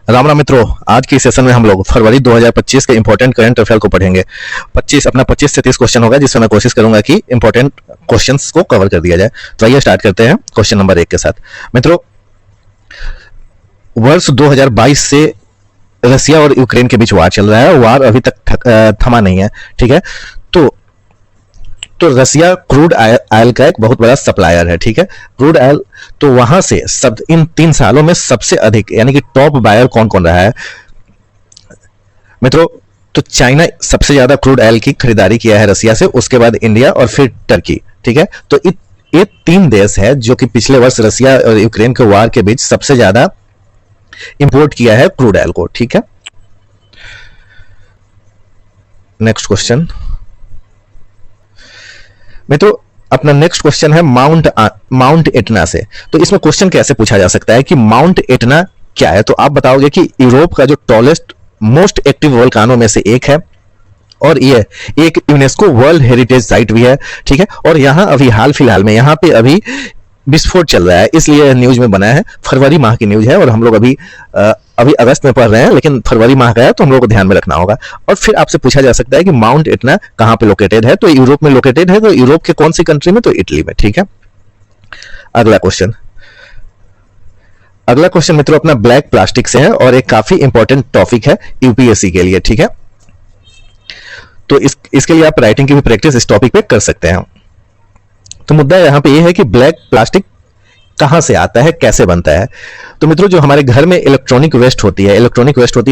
राम राम मित्रों, आज की सेशन में हम लोग फरवरी 2025 के इंपॉर्टेंट करंट अफेयर को पढ़ेंगे। 25 से 30 क्वेश्चन होगा, जिसमें मैं कोशिश करूंगा कि इंपॉर्टेंट क्वेश्चंस को कवर कर दिया जाए। तो आइए स्टार्ट करते हैं क्वेश्चन नंबर 1 के साथ। मित्रों, वर्ष 2022 से रसिया और यूक्रेन के बीच वार चल रहा है। वार अभी तक थमा नहीं है, ठीक है। तो रसिया क्रूड ऑयल का एक बहुत बड़ा सप्लायर है, ठीक है। क्रूड ऑयल, तो वहां से इन 3 सालों में सबसे अधिक यानी कि टॉप बायर कौन कौन रहा है मित्रों? तो चाइना सबसे ज्यादा क्रूड ऑयल की खरीदारी किया है रसिया से, उसके बाद इंडिया और फिर टर्की, ठीक है। तो ये 3 देश है जो कि पिछले वर्ष रसिया और यूक्रेन के वार के बीच सबसे ज्यादा इंपोर्ट किया है क्रूड ऑयल को, ठीक है। नेक्स्ट क्वेश्चन मित्रों, अपना नेक्स्ट क्वेश्चन है माउंट एटना से। तो इसमें क्वेश्चन कैसे पूछा जा सकता है कि माउंट एटना क्या है? तो आप बताओगे कि यूरोप का जो टॉलेस्ट मोस्ट एक्टिव वोल्केनो में से एक है, और ये एक यूनेस्को वर्ल्ड हेरिटेज साइट भी है, ठीक है। और यहां अभी हाल फिलहाल में यहां पे अभी विस्फोट चल रहा है, इसलिए न्यूज में बना है। फरवरी माह की न्यूज है और हम लोग अभी अगस्त में पढ़ रहे हैं, लेकिन फरवरी माह का है तो हम लोग को ध्यान में रखना होगा। और फिर आपसे पूछा जा सकता है कि माउंट एटना कहां पे लोकेटेड है? तो यूरोप में लोकेटेड है। तो यूरोप के कौन सी कंट्री में? तो इटली में, ठीक है। अगला क्वेश्चन मित्रों अपना ब्लैक प्लास्टिक से है और एक काफी इंपॉर्टेंट टॉपिक है यूपीएससी के लिए, ठीक है। तो इसके लिए आप राइटिंग की भी प्रैक्टिस इस टॉपिक पे कर सकते हैं। तो मुद्दा यहां पे ये है कि ब्लैक प्लास्टिक कहां से आता है, कैसे बनता है? तो मित्रों, जो हमारे घर में इलेक्ट्रॉनिक वेस्ट होती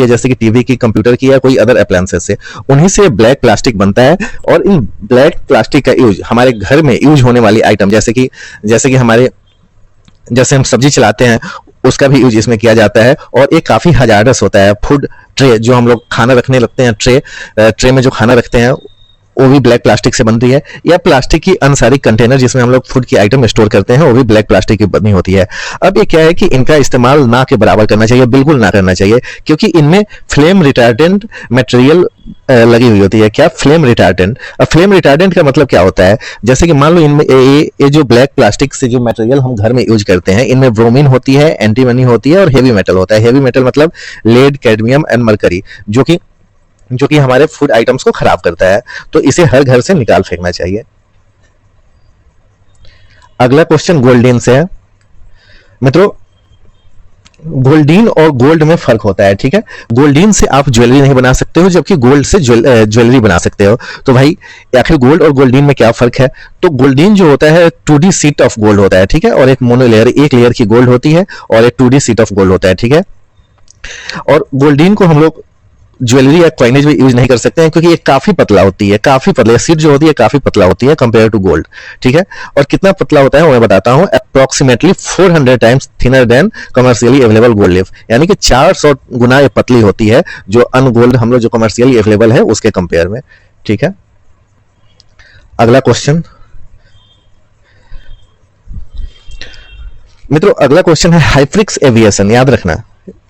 है जैसे कि टीवी की, कंप्यूटर की या कोई अदर अप्लायंसेस से, उन्हीं से ब्लैक प्लास्टिक बनता है। और इन ब्लैक प्लास्टिक का यूज हमारे घर में यूज होने वाली आइटम जैसे हम सब्जी चलाते हैं, उसका भी यूज इसमें किया जाता है। और ये काफी हजारस होता है। फूड ट्रे, जो हम लोग खाना रखने लगते हैं, ट्रे में जो खाना रखते हैं, वो भी ब्लैक प्लास्टिक से बनती है। या प्लास्टिक की अनसारी कंटेनर जिसमें हम लोग फूड की आइटम स्टोर करते हैं, वो भी ब्लैक प्लास्टिक की बनी होती है। अब ये क्या है कि इनका इस्तेमाल ना के बराबर करना चाहिए, बिल्कुल ना करना चाहिए, क्योंकि इनमें फ्लेम रिटार्डेंट मटेरियल लगी हुई होती है। क्या? Flame retardant. अब फ्लेम रिटार्डेंट का मतलब क्या होता है? जैसे कि मान लो इनमें ये जो ब्लैक प्लास्टिक से जो मटेरियल हम घर में यूज करते हैं, इनमें ब्रोमीन होती है, एंटीमनी होती है और हेवी मेटल होता है। हेवी मेटल मतलब लेड, कैडमियम एंड मरकरी, जो कि हमारे फूड आइटम्स को खराब करता है। तो इसे हर घर से निकाल फेंकना चाहिए। अगला क्वेश्चन गोल्डीन से है। मित्रों, गोल्डीन और गोल्ड में फर्क होता है, ठीक है। गोल्डीन से आप ज्वेलरी नहीं बना सकते हो, जबकि गोल्ड से ज्वेलरी बना सकते हो। तो भाई आखिर गोल्ड और गोल्डीन में क्या फर्क है? तो गोल्डीन जो होता है 2D शीट ऑफ गोल्ड होता है, ठीक है। और एक मोनोलेयर, एक लेयर की गोल्ड होती है, और एक 2D शीट ऑफ गोल्ड होता है, ठीक है। और गोल्डीन को हम लोग ज्वेलरी या कॉइनेज में यूज नहीं कर सकते हैं, क्योंकि ये काफी पतला होती है, काफी पतला सीट जो होती है काफी पतला होती है कंपेयर टू गोल्ड, ठीक है। और कितना पतला होता है वो मैं बताता हूं, approximately 400 times thinner than commercially available gold leaf, यानी कि 400 गुना ये पतली होती है जो अनगोल्ड हम लोग जो कमर्शियली अवेलेबल है उसके कंपेयर में, ठीक है। अगला क्वेश्चन मित्रों, अगला क्वेश्चन है हाइफ्रिक्स एविएशन। याद रखना,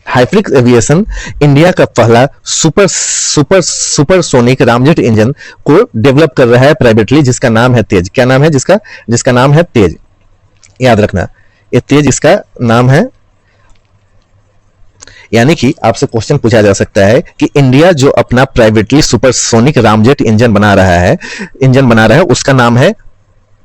हाइफ्रिक्स एविएशन इंडिया का पहला सुपरसोनिक रामजेट इंजन को डेवलप कर रहा है प्राइवेटली, जिसका नाम है तेज। क्या नाम है जिसका नाम है तेज? याद रखना, ये तेज इसका नाम है। यानी कि आपसे क्वेश्चन पूछा जा सकता है कि इंडिया जो अपना प्राइवेटली सुपरसोनिक रामजेट इंजन बना रहा है उसका नाम है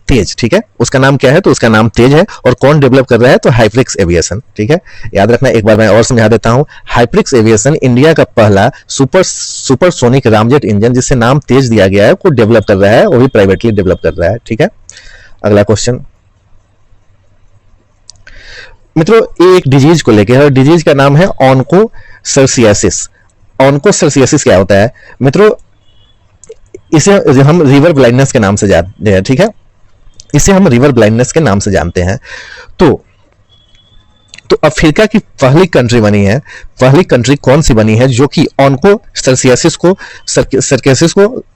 तेज, ठीक है। उसका नाम क्या है? तो उसका नाम तेज है। और कौन डेवलप कर रहा है? तो हाइफ्रिक्स एविएशन, ठीक है। याद रखना, एक बार मैं और समझा देता हूं। हाइफ्रिक्स एविएशन इंडिया का पहला सुपरसोनिक रामजेट इंजन, जिससे नाम तेज दिया गया है, को डेवलप कर रहा है, वो भी प्राइवेटली डेवलप कर रहा है, ठीक है। अगला क्वेश्चन मित्रों, ये एक डिजीज को लेकर है, और डिजीज का नाम है ऑन्कोसर्सियासिस। ऑन्कोसर्सियासिस क्या होता है मित्रों? इसे हम रिवर ब्लाइंडनेस के नाम से जानते हैं, ठीक है। इसे हम रिवर ब्लाइंडनेस के नाम से जानते हैं। तो अफ्रीका की पहली कंट्री कौन सी बनी है जो कि ऑन्कोसर्सियासिस को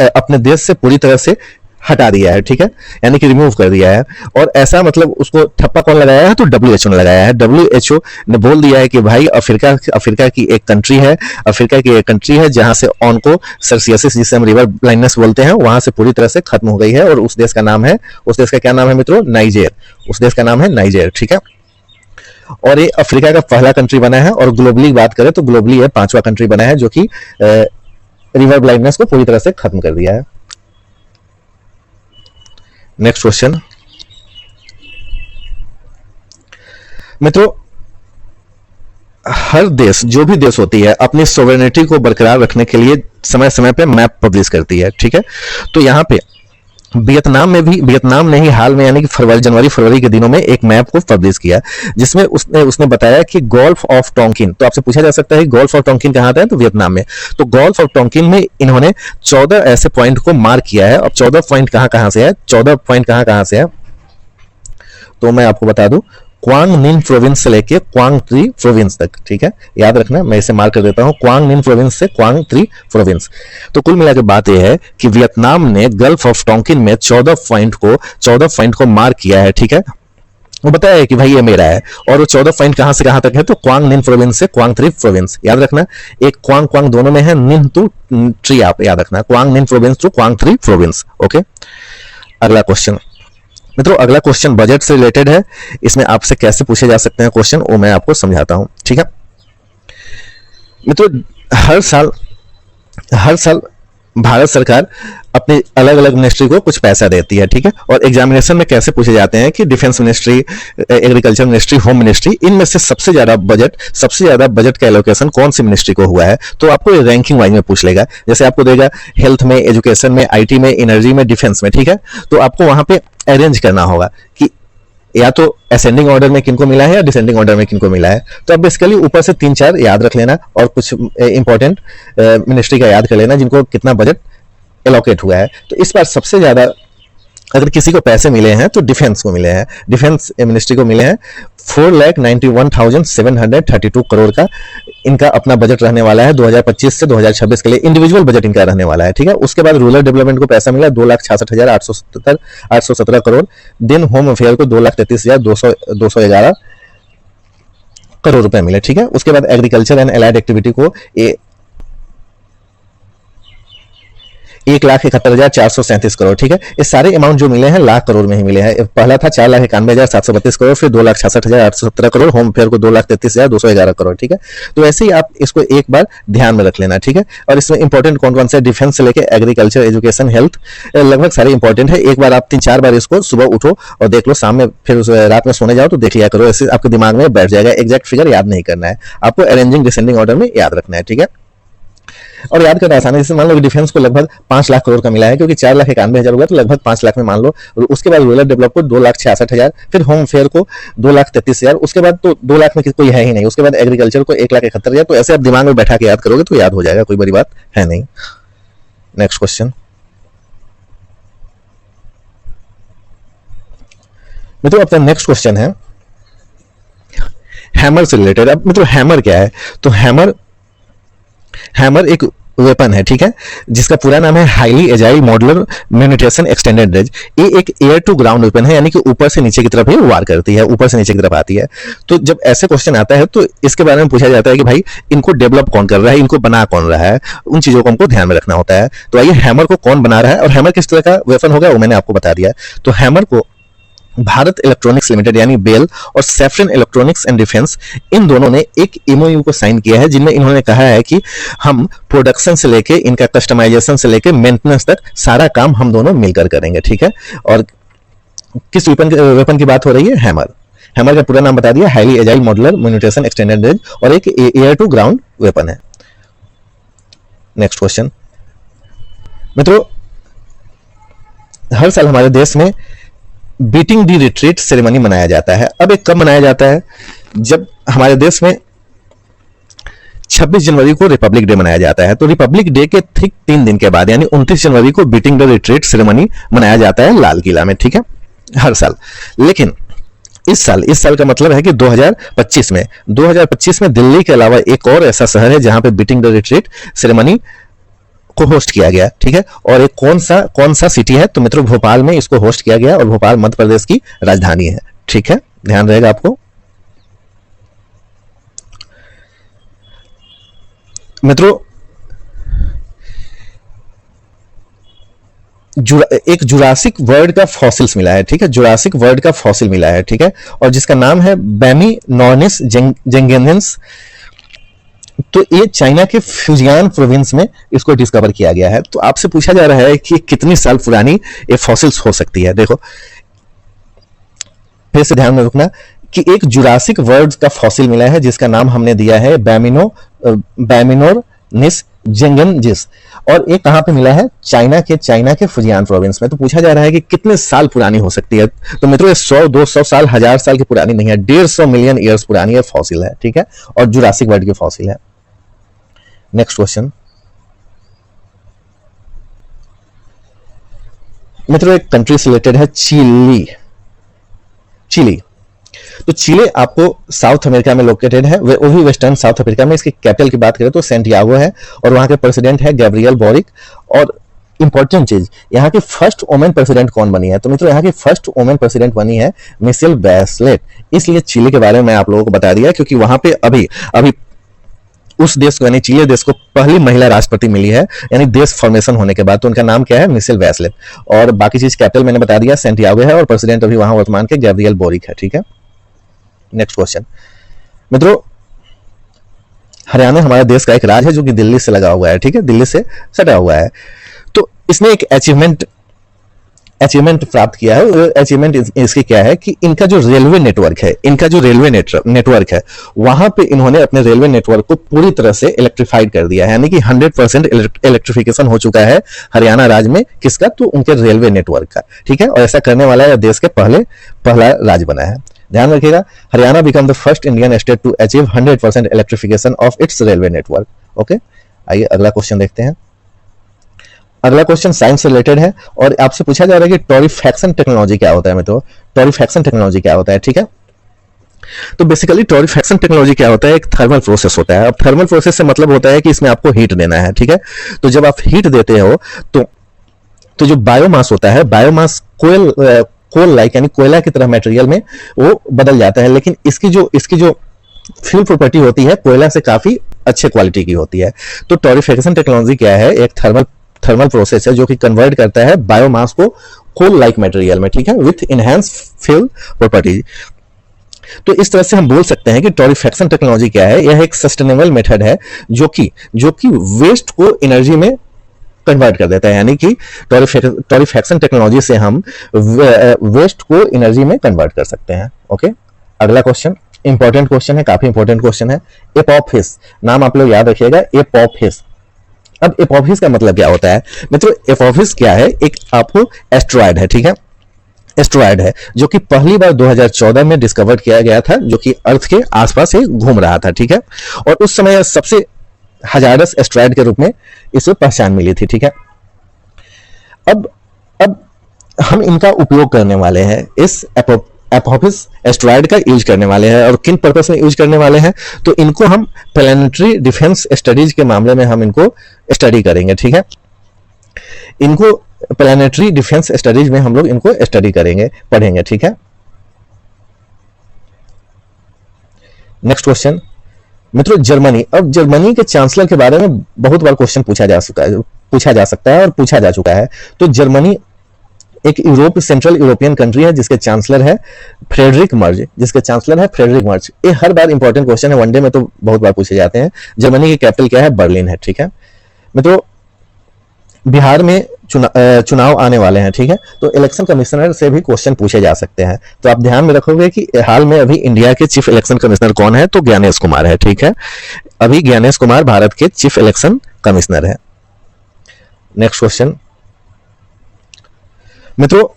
अपने देश से पूरी तरह से हटा दिया है, ठीक है, यानी कि रिमूव कर दिया है। और ऐसा मतलब उसको ठप्पा कौन लगाया है? तो WHO ने लगाया है। WHO ने बोल दिया है कि भाई अफ्रीका की एक कंट्री है जहां से ऑन्कोसर्सियासिस, जिसे हम रिवर ब्लाइंडनेस बोलते हैं, वहां से पूरी तरह से खत्म हो गई है। और उस देश का क्या नाम है मित्रों? नाइजर। उस देश का नाम है नाइजर, ठीक है। और ये अफ्रीका का पहला कंट्री बना है, और ग्लोबली बात करें तो ग्लोबली ये 5वां कंट्री बना है जो कि रिवर ब्लाइंडनेस को पूरी तरह से खत्म कर दिया है। नेक्स्ट क्वेश्चन मित्रों, हर देश, जो भी देश होती है, अपनी सोवरेनिटी को बरकरार रखने के लिए समय समय पे मैप पब्लिश करती है, ठीक है। तो यहाँ पे वियतनाम ने ही हाल में यानी कि जनवरी फरवरी के दिनों में एक मैप को पब्लिश किया, जिसमें उसने बताया कि गोल्फ ऑफ टोंकिन, तो आपसे पूछा जा सकता है गोल्फ ऑफ टोंकिन कहां आता है, तो वियतनाम में। तो गोल्फ ऑफ टोंकिन में इन्होंने 14 ऐसे पॉइंट को मार्क किया है। अब 14 पॉइंट कहां से है, 14 पॉइंट कहां से है, तो मैं आपको बता दूं, क्वांग निन प्रोविंस से लेके क्वांग ट्री प्रोविंस तक, ठीक है, याद रखना, मैं इसे मार्क कर देता हूं, क्वांग निन प्रोविंस से क्वांग ट्री प्रोविंस। तो कुल मिलाकर बात यह है कि वियतनाम ने गल्फ ऑफ टोंकिन में 14 पॉइंट को मार्क किया है, ठीक है। वो बताया है कि भाई ये मेरा है, और वो 14 पॉइंट कहां से कहां तक है, तो क्वांग निन प्रोविंस से क्वांग ट्री प्रोविंस, याद रखना, एक क्वांग क्वांग दोनों में है, निन टू ट्री, आप याद रखना, Quang Ninh province to Quang Tri province. Okay, अगला क्वेश्चन मित्रों, अगला क्वेश्चन बजट से रिलेटेड है। इसमें आपसे कैसे पूछे जा सकते हैं क्वेश्चन, वो मैं आपको समझाता हूं, ठीक है मित्रों। हर साल भारत सरकार अपनी अलग अलग मिनिस्ट्री को कुछ पैसा देती है, ठीक है। और एग्जामिनेशन में कैसे पूछे जाते हैं कि defence ministry, agriculture ministry, home ministry, इनमें से सबसे ज्यादा बजट का एलोकेशन कौन सी मिनिस्ट्री को हुआ है, तो आपको रैंकिंग वाइज में पूछ लेगा। जैसे आपको देगा हेल्थ में, एजुकेशन में, आईटी में, एनर्जी में, डिफेंस में, ठीक है। तो आपको वहां पे अरेंज करना होगा कि या तो असेंडिंग ऑर्डर में किनको मिला है या डिसेंडिंग ऑर्डर में किनको मिला है। तो अब बेसिकली ऊपर से 3-4 याद रख लेना, और कुछ इंपॉर्टेंट मिनिस्ट्री का याद कर लेना जिनको कितना बजट एलोकेट हुआ है। तो इस बार सबसे ज्यादा अगर किसी को पैसे मिले हैं तो डिफेंस को मिले हैं, डिफेंस मिनिस्ट्री को मिले हैं 4,91,732 करोड़ का इनका अपना बजट रहने वाला है 2025 से 2026 के लिए, इंडिविजुअल बजट इनका रहने वाला है, ठीक है। उसके बाद रूरल डेवलपमेंट को पैसा मिला 2,66,817 करोड़, देन होम अफेयर को 2,33,211 करोड़ रुपए मिले, ठीक है। उसके बाद एग्रीकल्चर एंड एलाइड एक्टिविटी को 1,71,437 करोड़, ठीक है। ये सारे अमाउंट जो मिले हैं लाख करोड़ में ही मिले हैं। पहला था 4,91,732 करोड़, फिर 2,66,817 करोड़, होम फेयर को 2,33,211 करोड़, ठीक है। तो ऐसे ही आप इसको एक बार ध्यान में रख लेना, ठीक है। और इसमें इंपॉर्टेंट कौन कौन से, डिफेंस से लेके एग्रीकल्चर, एजुकेशन, हेल्थ, लगभग सारे इंपॉर्टेंट है। एक बार आप 3-4 बार इसको सुबह उठो और देख लो, शाम में फिर रात में सोने जाओ तो देख लिया करो, ऐसे आपके दिमाग में बैठ जाएगा। एग्जैक्ट फिगर याद नहीं करना है आपको, अरेंजिंग डिसेंडिंग ऑर्डर में याद रखना है, ठीक है। और याद करना आसान है, जैसे मान लो डिफेंस को लगभग 5 लाख करोड़ का मिला है, क्योंकि 4,91,000 हुआ तो लगभग 5 लाख में मान लो। उसके बाद रूरल डेवलप को 2,66,000, फिर होम फेयर को 2,33,000, उसके बाद तो 2 लाख में कोई है ही नहीं। उसके बाद एग्रीकल्चर को 1,71,000। तो ऐसे आप दिमाग में बैठा के याद करोगे तो याद हो जाएगा, कोई बड़ी बात है नहीं। नेक्स्ट क्वेश्चन मित्रों, अपना नेक्स्ट क्वेश्चन है हैमर से रिलेटेड। अब मित्रों हैमर क्या है, तो हैमर एक वेपन है, ठीक है, जिसका पूरा नाम है highly agile modular mutation extended range. ये एक एयर टू ग्राउंड वेपन है, यानी कि ऊपर से नीचे की तरफ ही वार करती है, ऊपर से नीचे की तरफ आती है। तो जब ऐसे क्वेश्चन आता है तो इसके बारे में पूछा जाता है कि भाई इनको डेवलप कौन कर रहा है, इनको बना कौन रहा है, उन चीजों को हमको ध्यान में रखना होता है। तो आइए हैमर को कौन बना रहा है और हैमर किस तरह का वेपन होगा वो मैंने आपको बता दिया। तो हैमर को भारत इलेक्ट्रॉनिक्स लिमिटेड यानी बेल और सैफरन इलेक्ट्रॉनिक्स एंड डिफेंस, इन दोनों ने एक एमओयू को साइन किया है, जिनमें इन्होंने कहा है कि हम प्रोडक्शन से लेके इनका कस्टमाइजेशन से लेके मेंटेनेंस तक सारा काम हम दोनों मिलकर करेंगे, ठीक है। और किस वेपन की बात हो रही है, हैमर का पूरा नाम बता दिया, highly agile modular mutation extended range, और एक एयर टू ग्राउंड वेपन है। नेक्स्ट क्वेश्चन मित्रों, हर साल हमारे देश में बीटिंग दी रिट्रीट सेरेमनी मनाया जाता है। अब एक कब मनाया जाता है, जब हमारे देश में 26 जनवरी को रिपब्लिक डे मनाया जाता है। तो रिपब्लिक डे के ठीक 3 दिन के बाद यानी 29 जनवरी को बीटिंग द रिट्रीट सेरेमनी मनाया जाता है लाल किला में, ठीक है, हर साल। लेकिन इस साल का मतलब है कि 2025 में दिल्ली के अलावा एक और ऐसा शहर है जहां पे बीटिंग द रिट्रीट सेरेमनी को होस्ट किया गया, ठीक है। और एक कौन सा सिटी है, तो मित्रों भोपाल में इसको होस्ट किया गया, और भोपाल मध्य प्रदेश की राजधानी है, ठीक है, ध्यान रहेगा आपको। मित्रों एक जुरासिक वर्ड का फॉसिल्स मिला है, ठीक है, जुरासिक वर्ड का फॉसिल मिला है, ठीक है, और जिसका नाम है बैमीनोर्निस जेंगेनेंस। तो ये चाइना के फ्यूजियान प्रोविंस में इसको डिस्कवर किया गया है। तो आपसे पूछा जा रहा है कि कितनी साल पुरानी ये फॉसिल्स हो सकती है। देखो फिर से ध्यान में रखना कि एक जुरासिक वर्ड का फॉसिल मिला है जिसका नाम हमने दिया है बैमिनोर्निस जेंगेनेंसिस, और ये कहां पे मिला है? चाइना के फुजियान प्रोविंस में। तो पूछा जा रहा है कि कितने साल पुरानी हो सकती है। तो मित्रों ये 100, 200 साल, 1000 साल की पुरानी नहीं है, 150 मिलियन ईयर्स पुरानी है फॉसिल है, ठीक है, और जुरासिक वर्ड की फॉसिल है। नेक्स्ट क्वेश्चन मित्रों एक कंट्री से रिलेटेड है, चिली। तो चिले आपको साउथ अमेरिका में लोकेटेड है, वो भी वेस्टर्न साउथ अफ्रीका में। इसकी कैपिटल की बात करें तो सेंटियागो है, और वहां के प्रेसिडेंट है गैब्रियल बोरिक। और इंपॉर्टेंट चीज, यहाँ की फर्स्ट वुमेन प्रेसिडेंट कौन बनी है? तो मित्रों यहाँ की फर्स्ट वुमेन प्रेसिडेंट बनी है मिशेल बैचलेट। इसलिए चिले के बारे में मैं आप लोगों को बता दिया क्योंकि वहां पे अभी उस देश को यानी चिले देश को पहली महिला राष्ट्रपति मिली है, यानी देश फॉर्मेशन होने के बाद। तो उनका नाम क्या है? Michelle Bachelet. और बाकी चीज कैपिटल मैंने बता दिया सेंटियागो है, और प्रेसिडेंट अभी वहां वर्तमान के गैब्रियल बोरिक है, ठीक है। नेक्स्ट क्वेश्चन मित्रों, हरियाणा हमारे देश का एक राज्य है जो कि दिल्ली से लगा हुआ है, ठीक है, दिल्ली से सटा हुआ है। तो इसने एक अचीवमेंट प्राप्त किया है। अचीवमेंट इसकी क्या है कि इनका जो रेलवे नेटवर्क है, वहां पे इन्होंने अपने रेलवे नेटवर्क को पूरी तरह से इलेक्ट्रीफाइड कर दिया है, यानी कि 100% इलेक्ट्रिफिकेशन हो चुका है हरियाणा राज्य में। किसका? तो उनके रेलवे नेटवर्क का, ठीक है, और ऐसा करने वाला है देश के पहला राज्य बना है। ध्यान रखिएगा, Haryana become the first Indian state to achieve 100% electrification of its railway network. Okay, आइए अगला क्वेश्चन देखते हैं। अगला क्वेश्चन साइंस से रिलेटेड है, और आपसे पूछा जा रहा है कि टोरिफैक्शन टेक्नोलॉजी क्या होता है। मित्रों टोरिफैक्शन टेक्नोलॉजी क्या होता है, ठीक है। तो बेसिकली टोरिफैक्शन टेक्नोलॉजी क्या होता है? एक थर्मल प्रोसेस होता है। अब थर्मल प्रोसेस से मतलब होता है कि इसमें आपको हीट देना है, ठीक है। तो जब आप हीट देते हो तो जो बायोमास होता है, बायोमास कोल लाइक यानी कोयला की तरह मटेरियल में वो बदल जाता है, लेकिन इसकी जो फ्यूल प्रॉपर्टी होती है कोयला से काफी अच्छे क्वालिटी की होती है। तो टोरिफिकेशन टेक्नोलॉजी क्या है? एक थर्मल प्रोसेस है जो कि कन्वर्ट करता है बायोमास को कोल लाइक मटेरियल में, ठीक है, विथ इनहैंस फ्यूल प्रॉपर्टी। तो इस तरह से हम बोल सकते हैं कि टोरिफैक्शन टेक्नोलॉजी क्या है? यह एक सस्टेनेबल मेथड है जो कि वेस्ट को एनर्जी में कन्वर्ट कर देता है, यानी कि टोरिफैक्शन टेक्नोलॉजी से हम वेस्ट को एनर्जी में कन्वर्ट कर सकते हैं। ओके, अगला क्वेश्चन इंपॉर्टेंट क्वेश्चन है, काफी इंपॉर्टेंट क्वेश्चन है। एपोफिस, नाम आप लोग याद रखिएगा, एपोफिस। अब एपोफिस का मतलब क्या होता है? मित्रों एपोफिस क्या है? एक आपको एस्ट्रॉयड है, ठीक है, एस्ट्रॉयड है जो कि पहली बार 2014 में डिस्कवर किया गया था, जो कि अर्थ के आसपास से घूम रहा था, ठीक है, और उस समय सबसे हजारस एस्ट्रॉयड के रूप में इसे पहचान मिली थी, ठीक है। अब हम इनका उपयोग करने वाले हैं, इस एपोफिस एस्ट्रॉयड का यूज करने वाले हैं, और किन पर्पस में यूज करने वाले हैं? तो इनको हम प्लैनेटरी डिफेंस स्टडीज के मामले में हम इनको स्टडी करेंगे, ठीक है। इनको प्लैनेटरी डिफेंस स्टडीज में हम लोग इनको स्टडी करेंगे, पढ़ेंगे, ठीक है। नेक्स्ट क्वेश्चन मित्रों जर्मनी। अब जर्मनी के चांसलर के बारे में बहुत बार क्वेश्चन पूछा जा सकता है और पूछा जा चुका है। तो जर्मनी एक सेंट्रल यूरोपियन कंट्री है जिसके चांसलर है फ्रेडरिक मर्ज, ये हर बार इंपॉर्टेंट क्वेश्चन है, वनडे में तो बहुत बार पूछे जाते हैं। जर्मनी की कैपिटल क्या है? बर्लिन है, ठीक है। मित्रों बिहार में चुनाव आने वाले हैं, ठीक है, तो इलेक्शन कमिश्नर से भी क्वेश्चन पूछे जा सकते हैं। तो आप ध्यान में रखोगे कि हाल में अभी इंडिया के चीफ इलेक्शन कमिश्नर कौन है? तो ज्ञानेश कुमार है, ठीक है, अभी ज्ञानेश कुमार भारत के चीफ इलेक्शन कमिश्नर है। नेक्स्ट क्वेश्चन मित्रों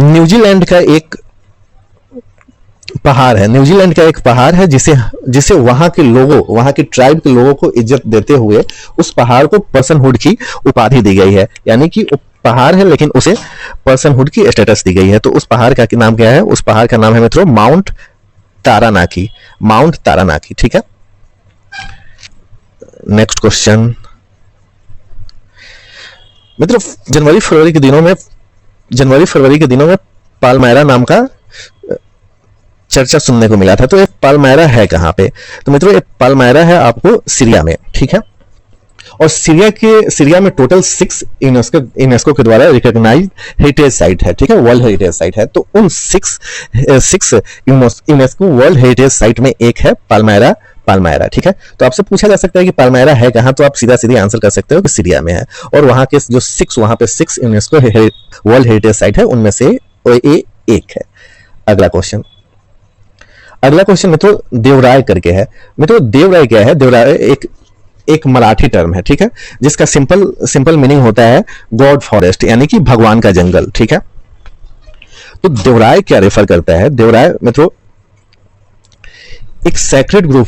न्यूजीलैंड का एक पहाड़ है जिसे वहां के ट्राइब के लोगों को इज्जत देते हुए उस पहाड़ को पर्सनहुड की उपाधि दी गई है, यानी कि पहाड़ है लेकिन उसे पर्सनहुड की स्टेटस दी गई है। तो उस पहाड़ का नाम क्या है? उस पहाड़ का नाम है मित्रों माउंट तारानाकी, ठीक है। नेक्स्ट क्वेश्चन मित्रों जनवरी फरवरी के दिनों में पालमायरा नाम का चर्चा सुनने को मिला था। तो ये पालमायरा है कहां पे? तो मित्रों ये पालमायरा है आपको सीरिया में, ठीक है, और सीरिया में टोटल 6 यूनेस्को के द्वारा रिकॉग्नाइज्ड हेरिटेज साइट है, ठीक है, वर्ल्ड हेरिटेज साइट है। तो उन 6 यूनेस्को वर्ल्ड हेरिटेज साइट में एक है पालमायरा, ठीक है। तो आपसे पूछा जा सकता है कि पालमायरा है कहां, तो आप सीधा सीधी आंसर कर सकते हो कि सीरिया में है। और वहां के जो 6 यूनेस्को वर्ल्ड हेरिटेज साइट है उनमें से एक है। अगला क्वेश्चन मित्रों देवराय करके है। मित्रों देवराय क्या है? देवराय एक मराठी टर्म है, ठीक है, जिसका सिंपल मीनिंग होता है गॉड फॉरेस्ट, यानी कि भगवान का जंगल, ठीक है। तो देवराय क्या रेफर करता है? देवराय मित्रों एक सैक्रेड ग्रुप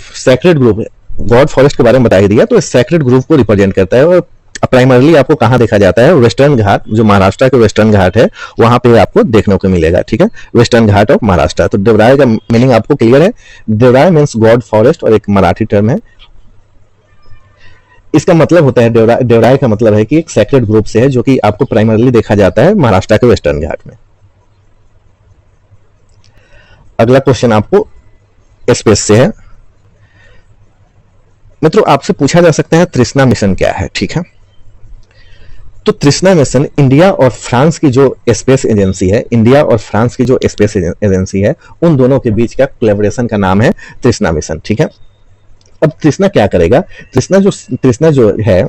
है। गॉड फॉरेस्ट के बारे में बता ही दिया, तो सैक्रेड ग्रुप को रिप्रेजेंट करता है। और प्राइमरली आपको कहां देखा जाता है? वेस्टर्न घाट, जो महाराष्ट्र के वेस्टर्न घाट है वहां पे आपको देखने को मिलेगा, ठीक है, वेस्टर्न घाट ऑफ महाराष्ट्र। तो देवराय का मीनिंग आपको क्लियर है? देवराय मीन्स गॉड फॉरेस्ट और एक मराठी टर्म है। इसका मतलब होता है देवराय का मतलब है कि एक सैक्रेड ग्रुप से है, जो कि आपको प्राइमरली देखा जाता है महाराष्ट्र के वेस्टर्न घाट में। अगला क्वेश्चन आपको स्पेस से है। मित्रों आपसे पूछा जा सकता है तृष्णा मिशन क्या है, ठीक है। तो तृष्णा मिशन इंडिया और फ्रांस की जो स्पेस एजेंसी है, उन दोनों के बीच का कोलैबोरेशन का नाम है तृष्णा मिशन, ठीक है। अब तृष्णा क्या करेगा? तृष्णा जो है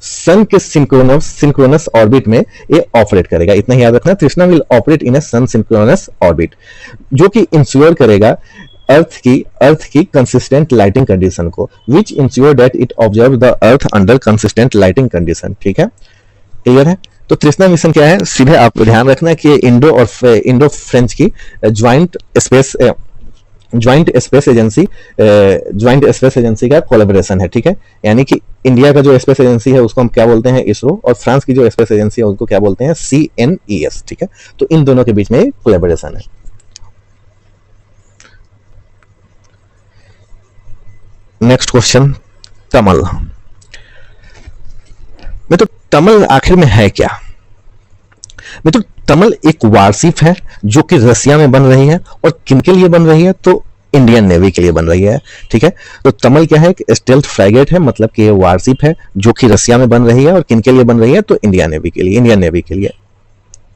सन के सिंक्रोनस ऑर्बिट में ये ऑपरेट करेगा। इतना ही याद रखना, Trishna will operate in a sun synchronous orbit, जो कि इंश्योर करेगा अर्थ की कंसिस्टेंट लाइटिंग कंडीशन को, which ensure that it observe the earth under consistent lighting condition, ठीक है, क्लियर है। तो तृष्णा मिशन क्या है? सीधे आप ध्यान रखना कि इंडो फ्रेंच की ज्वाइंट स्पेस एजेंसी का कोलैबोरेशन है, ठीक है। यानी कि इंडिया का जो स्पेस एजेंसी है उसको हम क्या बोलते हैं? इसरो, और फ्रांस की जो स्पेस एजेंसी है उसको क्या बोलते हैं? CNES, ठीक है। तो इन दोनों के बीच में कोलैबोरेशन है। Next question, Tamal. मैं तो तमल आखिर में है क्या? मैं तो तमल एक वारशिप है जो कि रसिया में बन रही है, और किनके लिए बन रही है? तो इंडियन नेवी के लिए बन रही है, ठीक है। तो तमल क्या है? एक स्टेल्थ फ्रैगेट है, मतलब कि ये वारशिप है जो कि रसिया में बन रही है, और किनके लिए बन रही है? तो इंडियन नेवी के लिए।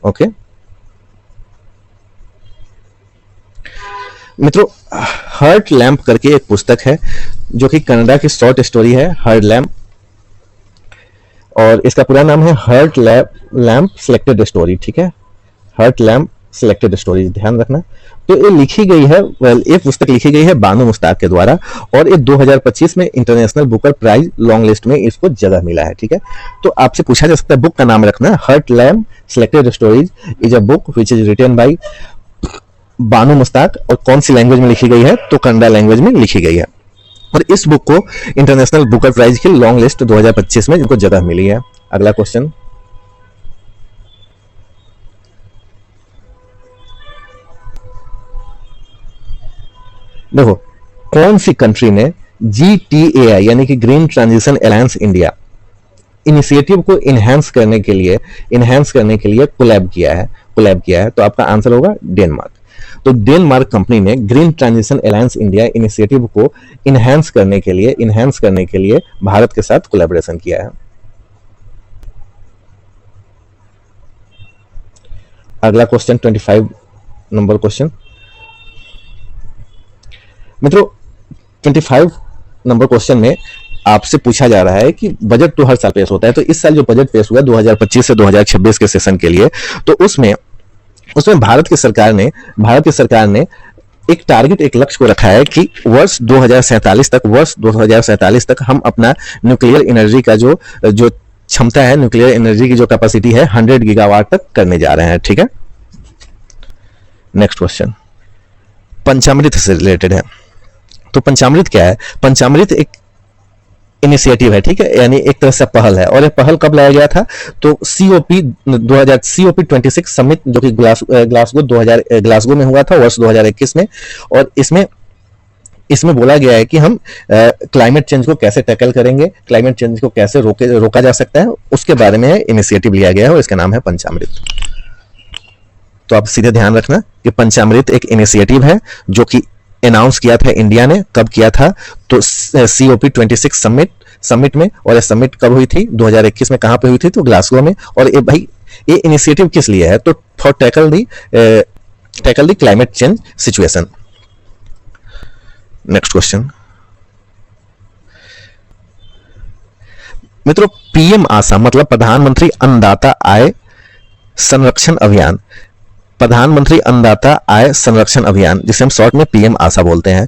ओके मित्रों, हर्ट लैम्प करके एक पुस्तक है जो कि कनाडा की शॉर्ट स्टोरी है, हर्ट लैम्प, और इसका पूरा नाम है हर्ट लैम्प सिलेक्टेड स्टोरी, ठीक है, हर्ट लैम्प सिलेक्टेड स्टोरीज, ध्यान रखना। तो ये लिखी गई है, ये पुस्तक लिखी गई है बानू मुश्ताक के द्वारा, और ये 2025 में international Booker prize long list में इसको जगह मिला है, ठीक है। तो आपसे पूछा जा सकता है बुक का नाम रखना, heart lamp selected stories is a book which is written by Banu Mushtaq, और कौन सी लैंग्वेज में लिखी गई है? तो कन्नड़ा लैंग्वेज में लिखी गई है। और इस बुक को इंटरनेशनल बुकर प्राइज की लॉन्ग लिस्ट 2025 में इनको जगह मिली है। अगला क्वेश्चन, देखो कौन सी कंट्री ने GTAI यानी कि green transition alliance India initiative को इनहेंस करने के लिए कोलैब किया है? तो आपका आंसर होगा डेनमार्क। तो डेनमार्क कंपनी ने green transition alliance India initiative को इनहेंस करने के लिए भारत के साथ कोलैबोरेशन किया है। अगला क्वेश्चन 25 नंबर क्वेश्चन। मित्रों 25 नंबर क्वेश्चन में आपसे पूछा जा रहा है कि बजट तो हर साल पेश होता है, तो इस साल जो बजट पेश हुआ 2025 से 2026 के सेशन के लिए, तो उसमें भारत की सरकार ने एक टारगेट, एक लक्ष्य को रखा है कि वर्ष 2047 तक हम अपना न्यूक्लियर एनर्जी का जो क्षमता है, न्यूक्लियर एनर्जी की जो कैपेसिटी है 100 गीगावाट तक करने जा रहे हैं, ठीक है। नेक्स्ट क्वेश्चन पंचामृत से रिलेटेड है। तो पंचामृत क्या है? पंचामृत एक इनिशिएटिव है, ठीक है, यानी एक तरह से पहल है, और ये पहल कब लाया गया था? तो COP26 समिट जो कि ग्लासगो में हुआ था वर्ष 2021 में, और इसमें बोला गया है कि हम क्लाइमेट चेंज को कैसे टैकल करेंगे, क्लाइमेट चेंज को कैसे रोका जा सकता है, उसके बारे में इनिशिएटिव लिया गया है, और इसका नाम है पंचामृत। तो आप सीधे ध्यान रखना कि पंचामृत एक इनिशिएटिव है जो कि अनाउंस किया था इंडिया ने, कब किया था? तो COP26 समिट में। और ये समिट कब हुई थी? 2021 में। कहां पे हुई थी? तो ग्लासगो में। और ये भाई ये इनिशिएटिव किस लिए है? तो for tackle the climate change situation. Next question मित्रों, पीएम आशा मतलब प्रधानमंत्री अन्नदाता आय संरक्षण अभियान। प्रधानमंत्री अन्नदाता आय संरक्षण अभियान, जिसे हम शॉर्ट में पीएम आशा बोलते हैं,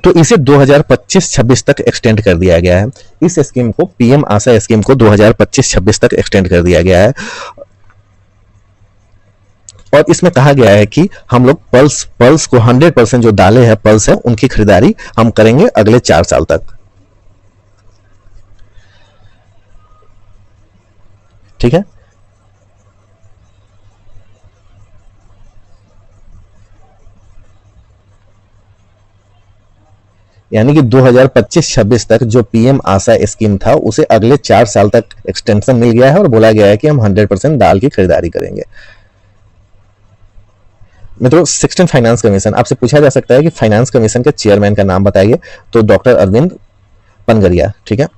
तो इसे 2025-26 तक एक्सटेंड कर दिया गया है। इस स्कीम को, पीएम आशा स्कीम को 2025-26 तक एक्सटेंड कर दिया गया है। और इसमें कहा गया है कि हम लोग पल्स को 100% जो दालें हैं, पल्स है, उनकी खरीदारी हम करेंगे अगले 4 साल तक। ठीक है, यानी कि 2025-26 तक जो पीएम आशा स्कीम था उसे अगले 4 साल तक एक्सटेंशन मिल गया है और बोला गया है कि हम 100% दाल की खरीदारी करेंगे। मित्रों, 16 फाइनेंस कमीशन, आपसे पूछा जा सकता है कि फाइनेंस कमीशन के चेयरमैन का नाम बताइए, तो डॉक्टर अरविंद पनगरिया। ठीक है,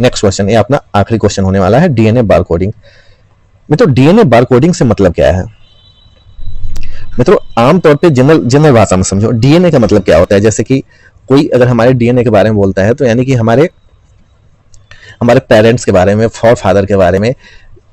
नेक्स्ट क्वेश्चन, ये अपना आखिरी क्वेश्चन होने वाला है, डीएनए बार कोडिंग। मित्रों, डीएनए बार कोडिंग से मतलब क्या है? मित्रों, आमतौर पे जनरल भाषा में समझो, डीएनए का मतलब क्या होता है। जैसे कि कोई अगर हमारे डीएनए के बारे में बोलता है, तो यानी कि हमारे पेरेंट्स के बारे में, फॉर फादर के बारे में,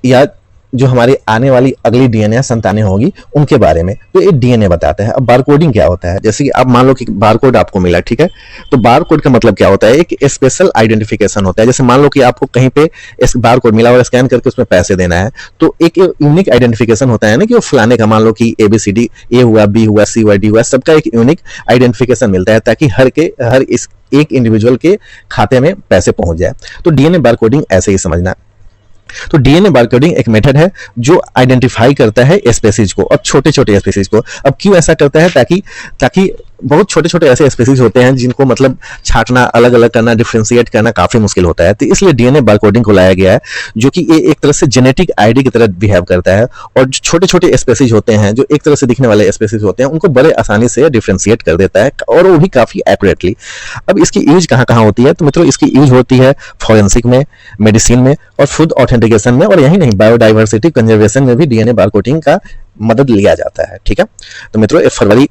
या जो हमारी आने वाली अगली डीएनए संतानें होगी उनके बारे में, तो ये डीएनए बताता है। अब बारकोडिंग क्या होता है? जैसे कि आप मान लो कि बारकोड आपको मिला, ठीक है, तो बारकोड का मतलब क्या होता है? एक स्पेशल आइडेंटिफिकेशन होता है। जैसे मान लो कि आपको कहीं पे इस बारकोड मिला और स्कैन करके उसमें पैसे देना है, तो एक यूनिक आइडेंटिफिकेशन होता है ना, कि वो फलाने का, मान लो कि ABCD, ए हुआ, बी हुआ, सी हुआ, डी हुआ, सबका एक यूनिक आइडेंटिफिकेशन मिलता है, ताकि हर इस एक इंडिविजुअल के खाते में पैसे पहुंच जाए। तो डीएनए बारकोडिंग ऐसे ही समझना। तो डीएनए बारकोडिंग एक मेथड है जो आइडेंटिफाई करता है स्पीसीज को, और छोटे छोटे स्पीसीज को। अब क्यों ऐसा करता है? ताकि बहुत छोटे छोटे ऐसे स्पीसीज होते हैं जिनको मतलब छांटना, अलग अलग करना, डिफ्रेंशिएट करना काफी मुश्किल होता है। तो इसलिए डीएनए बारकोडिंग को लाया गया है, जो कि ये एक तरह से जेनेटिक आईडी की तरह बिहेव करता है। और जो छोटे छोटे स्पीसीज होते हैं, जो एक तरह से दिखने वाले स्पीसीज होते हैं, उनको बड़े आसानी से डिफ्रेंशिएट कर देता है, और वो भी काफी एक्यूरेटली। अब इसकी यूज कहाँ कहाँ होती है? तो मित्रों, इसकी यूज होती है फॉरेंसिक में, मेडिसिन में, और फूड ऑथेंटिकेशन में, और यही नहीं, बायोडाइवर्सिटी कंजर्वेशन में भी डीएनए बारकोडिंग का मदद लिया जाता है। ठीक है, तो मित्रों, फरवरी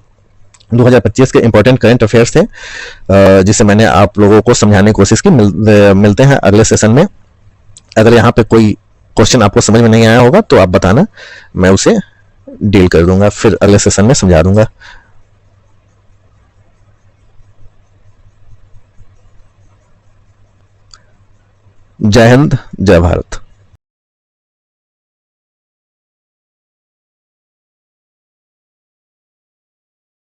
2025 के इंपॉर्टेंट करंट अफेयर्स थे, जिसे मैंने आप लोगों को समझाने की कोशिश की। मिलते हैं अगले सेशन में। अगर यहाँ पे कोई क्वेश्चन आपको समझ में नहीं आया होगा तो आप बताना, मैं उसे डील कर दूंगा, फिर अगले सेशन में समझा दूंगा। जय हिंद, जय भारत।